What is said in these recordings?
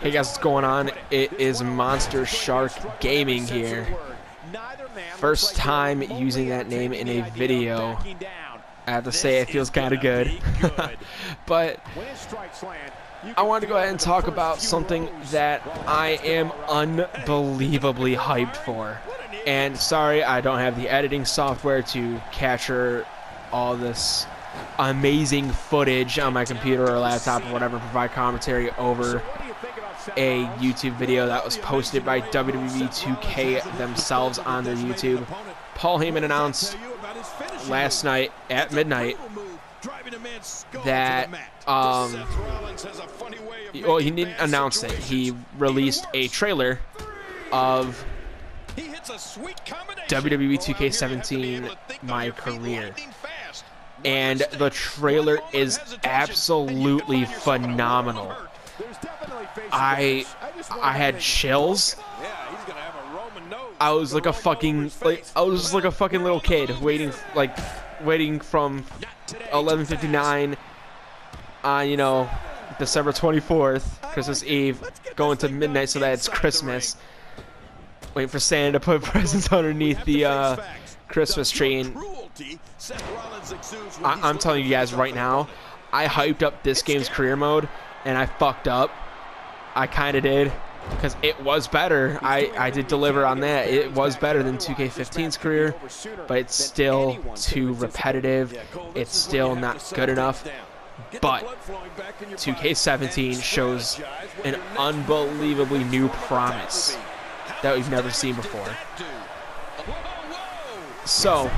Hey guys, what's going on? It is Monster Shark Gaming here. First time using that name in a video. I have to say it feels kind of good. But I wanted to go ahead and talk about something that I am unbelievably hyped for. And sorry, I don't have the editing software to capture all this amazing footage on my computer or laptop or whatever, provide commentary over a YouTube video that was posted by WWE 2K themselves on their YouTube. Paul Heyman announced last night at midnight that well, he didn't announce it. He released a trailer of WWE 2K17 My Career. And the trailer is absolutely phenomenal. I had chills. I was like a fucking little kid waiting from 11:59 on, you know, December 24th, Christmas Eve, going to midnight so that it's Christmas. Waiting for Santa to put presents underneath the Christmas tree. And I'm telling you guys right now, I hyped up this game's career mode and I fucked up. I kind of did, because it was better. I did deliver on that. It was better than 2K15's career, but it's still too repetitive. It's still not good enough. But 2K17 shows an unbelievably new promise that we've never seen before. So,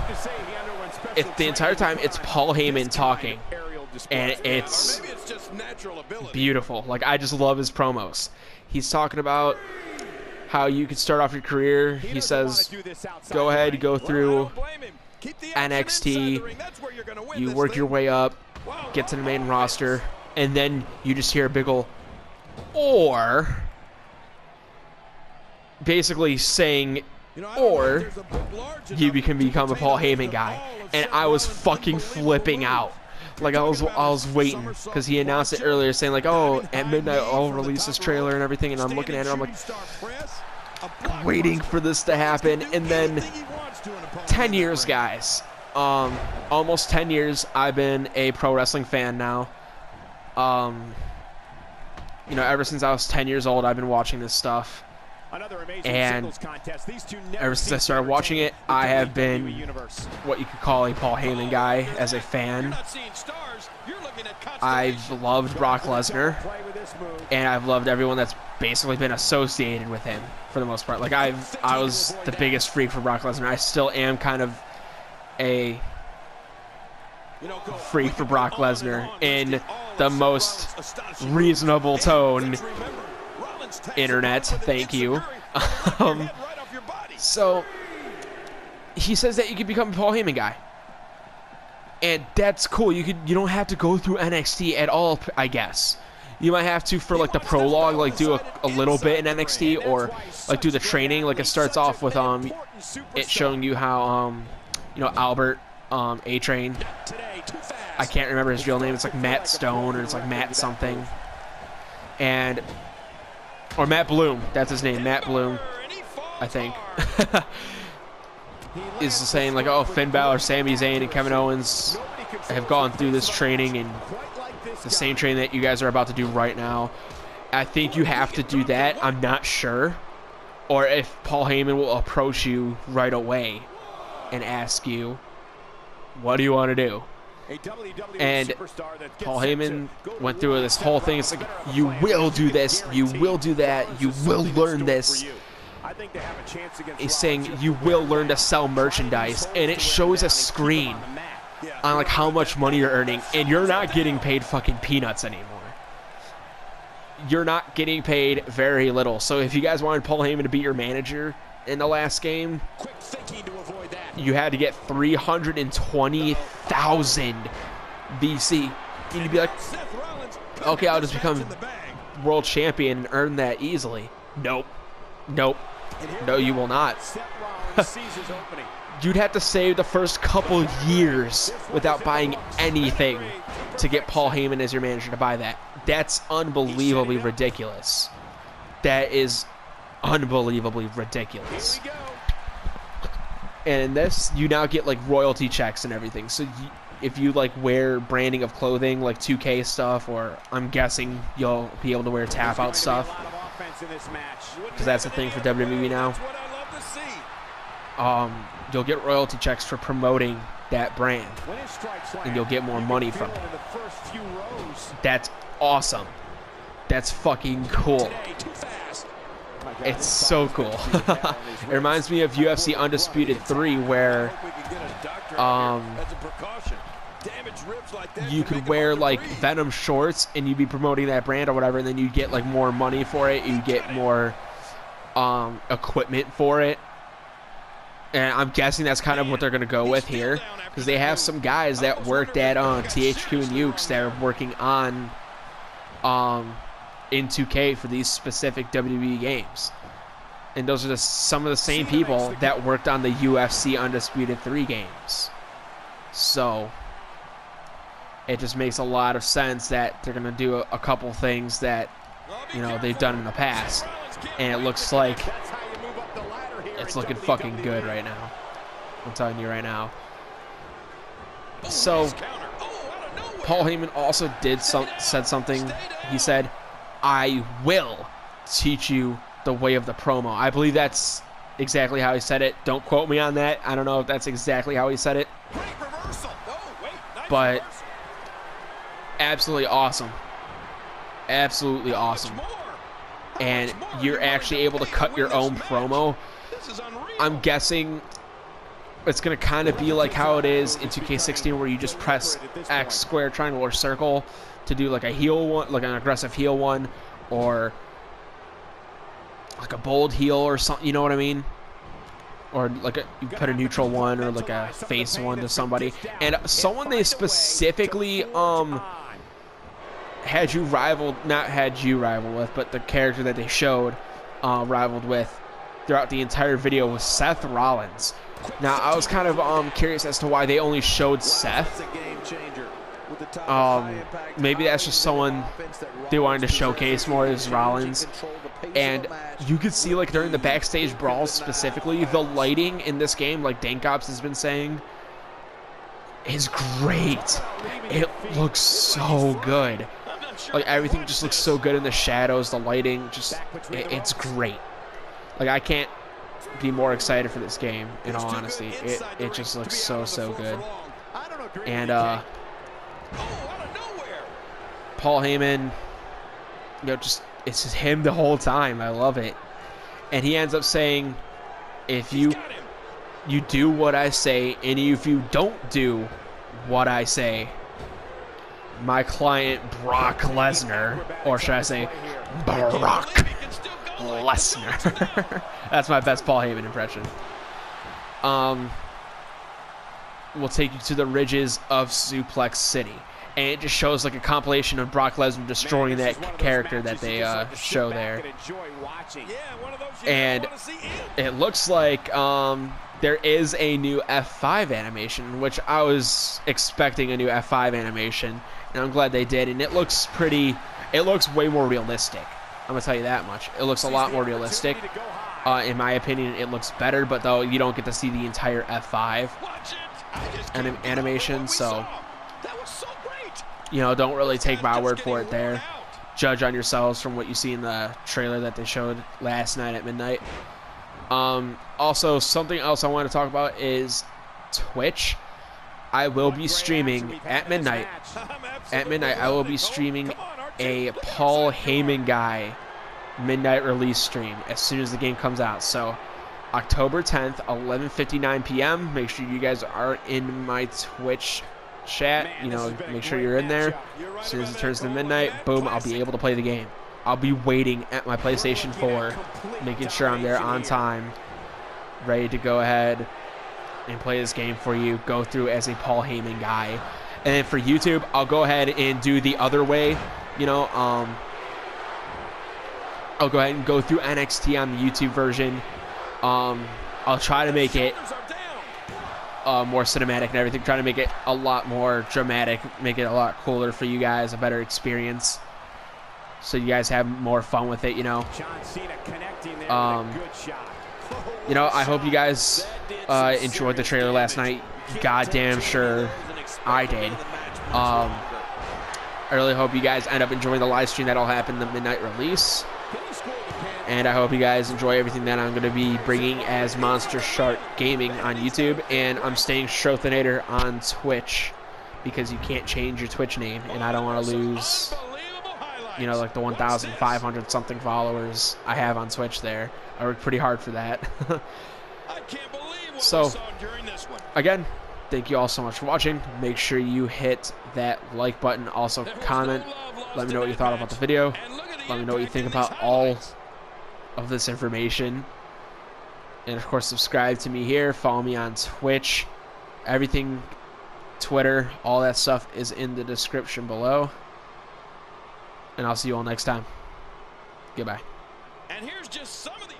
the entire time it's Paul Heyman talking, and it's beautiful. Like, I just love his promos. He's talking about how you can start off your career. He says, go ahead, go through NXT, you work your way up, get to the main roster, and then you just hear a big ol' or, basically saying, or you can become a Paul Heyman guy. And I was fucking flipping out. Like, I was waiting, because he announced it earlier, saying like, oh, at midnight I'll release this trailer and everything, and I'm looking at it, I'm like, waiting for this to happen. And then 10 years, guys, almost 10 years I've been a pro wrestling fan now. You know, ever since I was 10 years old, I've been watching this stuff. And ever since I started watching it, I have been what you could call a Paul Heyman guy as a fan. I've loved Brock Lesnar, and I've loved everyone that's basically been associated with him for the most part. Like, I was the biggest freak for Brock Lesnar. I still am kind of a freak for Brock Lesnar in the most reasonable tone. Internet, thank you. So he says that you can become a Paul Heyman guy, and that's cool. You don't have to go through NXT at all, I guess. You might have to for like the prologue, like do a little bit in NXT, or like do the training. Like, it starts off with it showing you how you know, Albert A-Train, I can't remember his real name. It's like Matt Stone, or it's like Matt something, or Matt Bloom, that's his name, Matt Bloom, I think, is saying like, oh, Finn Balor, Sami Zayn, and Kevin Owens have gone through this training, and the same training that you guys are about to do right now. I think you have to do that. I'm not sure. Or if Paul Heyman will approach you right away and ask you, what do you want to do? And Paul Heyman went through this whole thing. It's like, you will do this, you will do that, you will learn this. He's saying you will learn to sell merchandise, and it shows a screen on like how much money you're earning, and you're not getting paid fucking peanuts anymore. You're not getting paid very little. So if you guys wanted Paul Heyman to be your manager in the last game, you had to get 320,000 VC. You'd be like, okay, I'll just become world champion and earn that easily. Nope. Nope. No, you will not. You'd have to save the first couple years without buying anything to get Paul Heyman as your manager to buy that. That's unbelievably ridiculous. that is unbelievably ridiculous. And in this, you now get like royalty checks and everything. So if you like wear branding of clothing, like 2K stuff, or I'm guessing you'll be able to wear tap out stuff, because that's the thing for WWE now. You'll get royalty checks for promoting that brand, and you'll get more money from it. That's awesome. That's fucking cool. It's so cool. It reminds me of UFC Undisputed 3, where you could wear like Venom shorts and you'd be promoting that brand or whatever, and then you get like more money for it. You get more equipment for it. And I'm guessing that's kind of what they're going to go with here, because they have some guys that worked at THQ and Ukes that are working on in 2K for these specific WWE games. And those are just some of the same people that worked on the UFC Undisputed 3 games. So it just makes a lot of sense that they're going to do a couple things that, you know, they've done in the past. And it looks like it's looking fucking good right now. I'm telling you right now. So Paul Heyman also said something. He said, "I will teach you the way of the promo." I believe that's exactly how he said it. Don't quote me on that. I don't know if that's exactly how he said it. But absolutely awesome. Absolutely awesome. And you're actually able to cut your own promo. I'm guessing it's going to kind of be like how it is in 2K16, where you just press X, square, triangle, or circle to do like a heel one, like an aggressive heel one, or like a bold heel or something, you know what I mean? Or like you put a neutral one or like a face one to somebody. And someone they specifically had you rivaled, not had you rival with, but the character that they showed rivaled with throughout the entire video was Seth Rollins. Now, I was kind of curious as to why they only showed Seth. Maybe that's just someone they wanted to showcase more as Rollins. And you could see, like, during the backstage brawls specifically, the lighting in this game, like Dankops has been saying, is great. It looks so good. Like, everything just looks so good in the shadows, the lighting, just, it's great. Like, I can't be more excited for this game, in all honesty. It just looks so good. And Paul Heyman, you know, just, it's just him the whole time. I love it. And he ends up saying, if you do what I say, and if you don't do what I say, my client Brock Lesnar, or should I say Brock Lesnar. That's my best Paul Heyman impression. Will take you to the ridges of Suplex City. And it just shows like a compilation of Brock Lesnar destroying that character that they show there. And it looks like there is a new F5 animation, which I was expecting a new F5 animation, and I'm glad they did. And it looks way more realistic. I'm going to tell you that much. It looks a lot more realistic. In my opinion, it looks better, but though you don't get to see the entire F5 animation, so, you know, don't really take my word for it there. Judge on yourselves from what you see in the trailer that they showed last night at midnight. Also, something else I want to talk about is Twitch. I will be streaming at midnight. At midnight, I will be streaming a Paul Heyman guy midnight release stream as soon as the game comes out. So October 10th, 11:59 p.m. Make sure you guys are in my Twitch chat. You know, make sure you're in there. As soon as it turns to midnight, boom, I'll be able to play the game. I'll be waiting at my PlayStation 4, making sure I'm there on time, ready to go ahead and play this game for you, go through as a Paul Heyman guy. And then for YouTube, I'll go ahead and do the other way. You know, I'll go ahead and go through NXT on the YouTube version. I'll try to make it more cinematic and everything. Try to make it a lot more dramatic, make it a lot cooler for you guys, a better experience. so you guys have more fun with it, you know. You know, I hope you guys enjoyed the trailer last night. Goddamn sure I did. I really hope you guys end up enjoying the live stream that'll happen, the midnight release. And I hope you guys enjoy everything that I'm going to be bringing as Monster Shark Gaming on YouTube. And I'm staying Schrothinator on Twitch because you can't change your Twitch name. And I don't want to lose, you know, like the 1,500 something followers I have on Twitch there. I worked pretty hard for that. So, again, thank you all so much for watching. Make sure you hit that like button. Also, comment. Let me know what you thought about the video. Let me know what you think about all of this information. And, of course, subscribe to me here. Follow me on Twitch. Everything, Twitter, all that stuff is in the description below. And I'll see you all next time. Goodbye. And here's just some of the